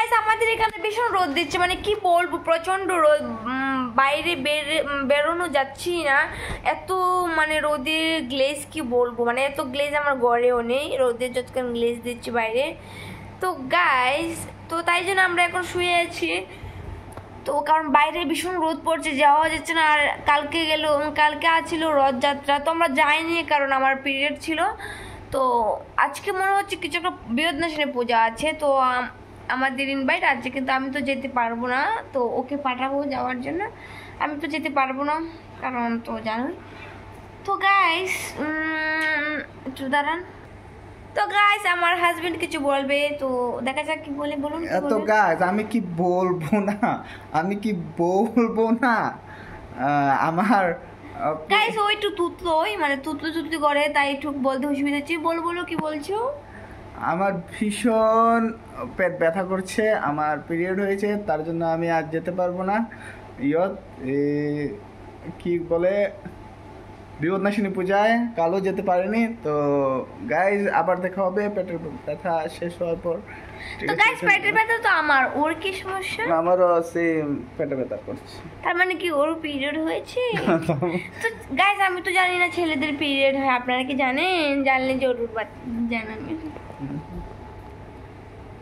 Guys আমাদের এখানে ভীষণ রোদ দিচ্ছে, মানে কি বলবো, প্রচন্ড রোদ। বাইরে বেরোনো যাচ্ছি না, এত মানে রোদের গ্লেজ কি বলবো, মানে এত গ্লেজ আমার গড়েও নেই, রোদের যতক্ষণ গ্লেজ দিচ্ছি বাইরে। তো গাইস তো তাই জন্য আমরা এখন শুয়ে আছি, তো কারণ বাইরে ভীষণ রোদ পড়ছে, যাওয়া যাচ্ছে না। আর কালকে আছিল রথযাত্রা, তো আমরা যাইনি কারণ আমার পিরিয়ড ছিল। তো আজকে মনে হচ্ছে কিছু একটা বৃহৎনাশিনী পূজা আছে, তো আমাদের ইনভাইট আছে, কিন্তু আমি তো যেতে পারবো না, তো ওকে পাঠাবো যাওয়ার জন্য। আমি তো যেতে পারবো না কারণ তো জানোই। তো গাইস একটু দাঁড়ান। তো গাইস আমার হাজবেন্ড কিছু বলবে, তো দেখা যাক কি বলে, বলুন। তো গাইস আমি কি বলবো না, আমার গাইস ওই একটু তুতলোই, মানে তুতলো করে, তাই একটু বলতে অসুবিধা হচ্ছে। বলো কি বলছো। আমার ভীষণ পেট ব্যথা করছে, আমার পিরিয়ড হয়েছে, তার জন্য আমি আজ যেতে পারবো না। কি বলে বৃহৎনাশিনী পূজায় কালও যেতে পারিনি। তো গাইজ আবার দেখা হবে পেটের ব্যথা শেষ হওয়ার পর। তো গাইস পেটের ব্যথা তো আমার, ওর কি সমস্যা? আমারও সেম পেটে ব্যথা করছে। তার মানে কি ওর পিরিয়ড হয়েছে? তো গাইস আমি তো জানি না ছেলেদের পিরিয়ড হয়, আপনারা কি জানেন? জানলে জরুর জানান।